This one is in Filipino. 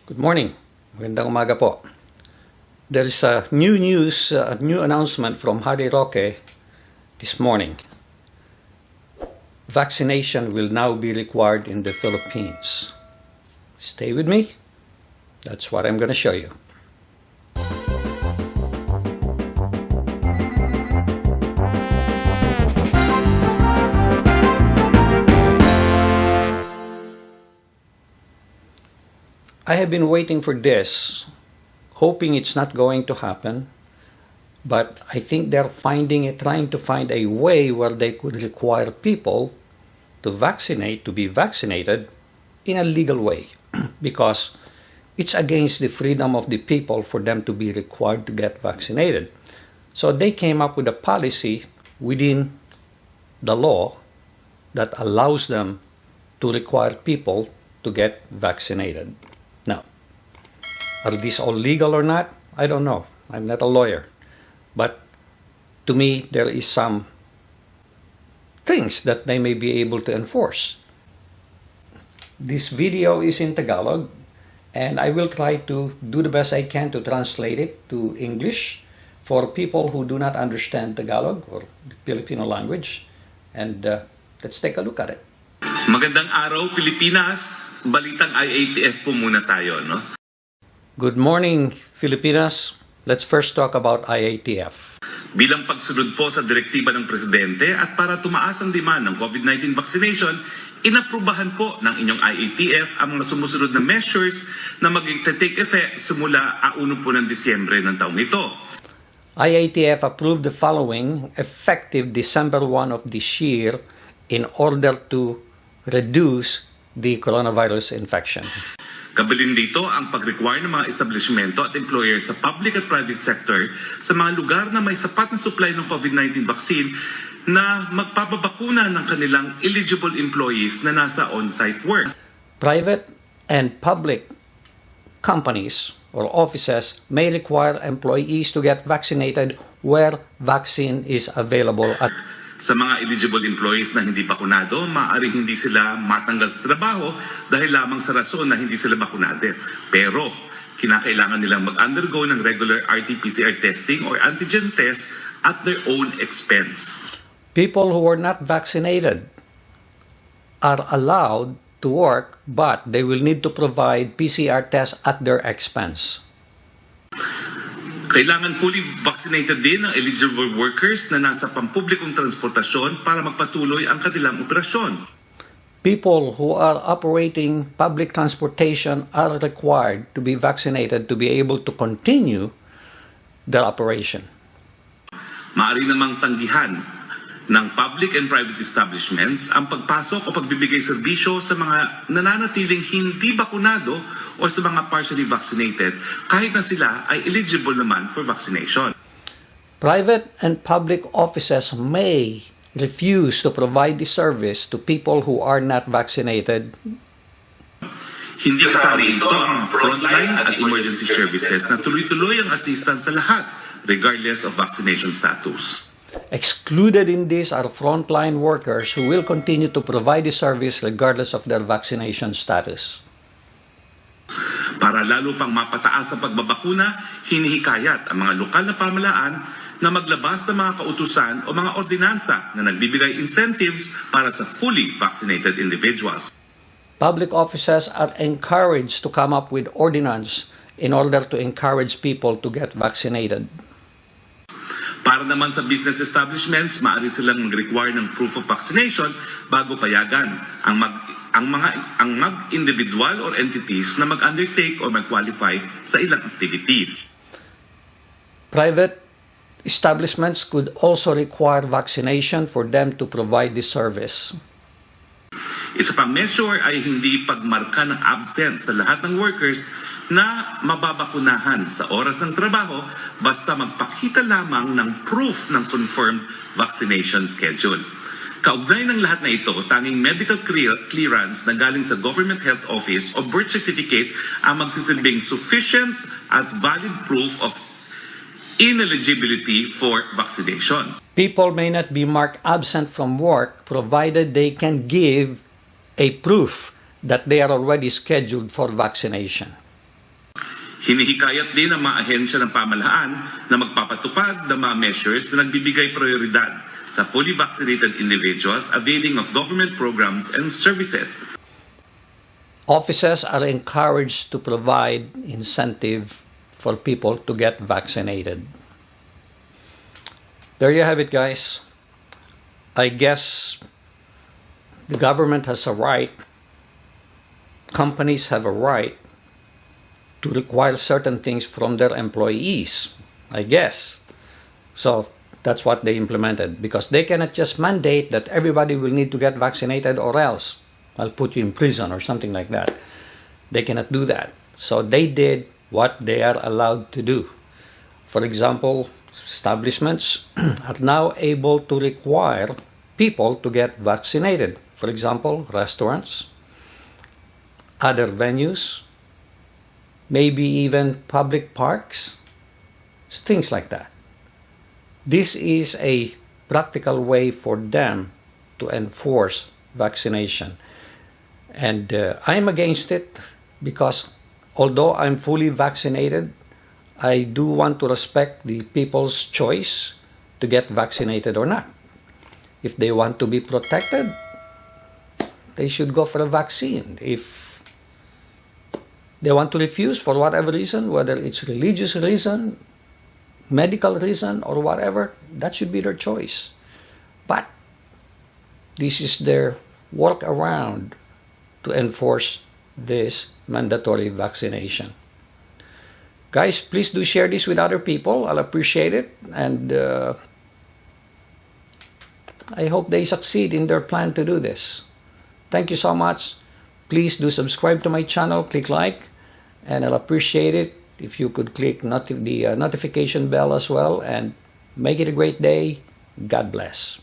Good morning. Magandang umaga po. There is a new announcement from Harry Roque this morning. Vaccination will now be required in the Philippines. Stay with me. That's what I'm going to show you. I have been waiting for this, hoping it's not going to happen, but I think they're trying to find a way where they could require people to be vaccinated in a legal way, because it's against the freedom of the people for them to be required to get vaccinated. So they came up with a policy within the law that allows them to require people to get vaccinated. Now, are these all legal or not? I don't know. I'm not a lawyer. But to me, there is some things that they may be able to enforce. This video is in Tagalog, and I will try to do the best I can to translate it to English for people who do not understand Tagalog or the Filipino language. And let's take a look at it. Magandang araw, Pilipinas. Balitang IATF po muna tayo, no? Good morning, Filipinas. Let's first talk about IATF. Bilang pagsunod po sa direktiba ng Presidente at para tumaas ang demand ng COVID-19 vaccination, inaprubahan po ng inyong IATF ang mga sumusunod na measures na mag-take effect simula 1 po ng Disyembre ng taong ito. IATF approved the following effective December 1 of this year in order to reduce the coronavirus infection. Kabalin dito ang pag-require ng mga establishmento at employers sa public at private sector sa mga lugar na may sapat na supply ng COVID-19 vaccine na magpapabakuna ng kanilang eligible employees na nasa on-site work. Private and public companies or offices may require employees to get vaccinated where vaccine is available at Sa mga eligible employees na hindi bakunado, maaaring hindi sila matanggal sa trabaho dahil lamang sa rason na hindi sila bakunado. Pero, kinakailangan nilang mag-undergo ng regular RT-PCR testing or antigen test at their own expense. People who are not vaccinated are allowed to work, but they will need to provide PCR tests at their expense. Kailangan fully vaccinated din ang eligible workers na nasa pampublikong transportasyon para magpatuloy ang kanilang operasyon. People who are operating public transportation are required to be vaccinated to be able to continue their operation. Maaari namang tanggihan ng public and private establishments ang pagpasok o pagbibigay serbisyo sa mga nananatiling hindi bakunado o sa mga partially vaccinated kahit na sila ay eligible naman for vaccination. Private and public offices may refuse to provide the service to people who are not vaccinated. Hindi kasama ito ang frontline at emergency services na tuloy-tuloy ang assistance sa lahat regardless of vaccination status. Excluded in this are frontline workers who will continue to provide the service regardless of their vaccination status. Para lalo pang mapataas ang pagbabakuna, hinihikayat ang mga lokal na pamahalaan na maglabas ng mga kautusan o mga ordinansa na nagbibigay incentives para sa fully vaccinated individuals. Public offices are encouraged to come up with ordinance in order to encourage people to get vaccinated. Para naman sa business establishments, maaari silang mag-require ng proof of vaccination bago payagan ang mag-individual or entities na mag-undertake or mag-qualify sa ilang activities. Private establishments could also require vaccination for them to provide this service. Isa pang measure ay hindi pagmarka ng absent sa lahat ng workers na mababakunahan sa oras ng trabaho basta magpakita lamang ng proof ng confirmed vaccination schedule. Kaugnay ng lahat na ito, tanging medical clearance na galing sa Government Health Office o birth certificate ang magsisilbing sufficient at valid proof of ineligibility for vaccination. People may not be marked absent from work provided they can give a proof that they are already scheduled for vaccination. Hinihikayat din ang mga ahensya ng pamahalaan na magpapatupad ng mga measures na nagbibigay prioridad sa fully vaccinated individuals availing of government programs and services. Offices are encouraged to provide incentive for people to get vaccinated. There you have it, guys. I guess the government has a right, companies have a right to require certain things from their employees, I guess. So that's what they implemented, because they cannot just mandate that everybody will need to get vaccinated or else I'll put you in prison or something like that. They cannot do that. So they did what they are allowed to do. For example, establishments are now able to require people to get vaccinated. For example, restaurants, other venues, maybe even public parks, things like that. This is a practical way for them to enforce vaccination. And I'm against it because although I'm fully vaccinated, I do want to respect the people's choice to get vaccinated or not. If they want to be protected, they should go for a vaccine. If they want to refuse for whatever reason, whether it's religious reason, medical reason, or whatever, that should be their choice. But this is their workaround to enforce this mandatory vaccination. Guys, please do share this with other people. I'll appreciate it. And I hope they succeed in their plan to do this. Thank you so much. Please do subscribe to my channel, click like, and I'll appreciate it if you could click the notification bell as well, and make it a great day. God bless.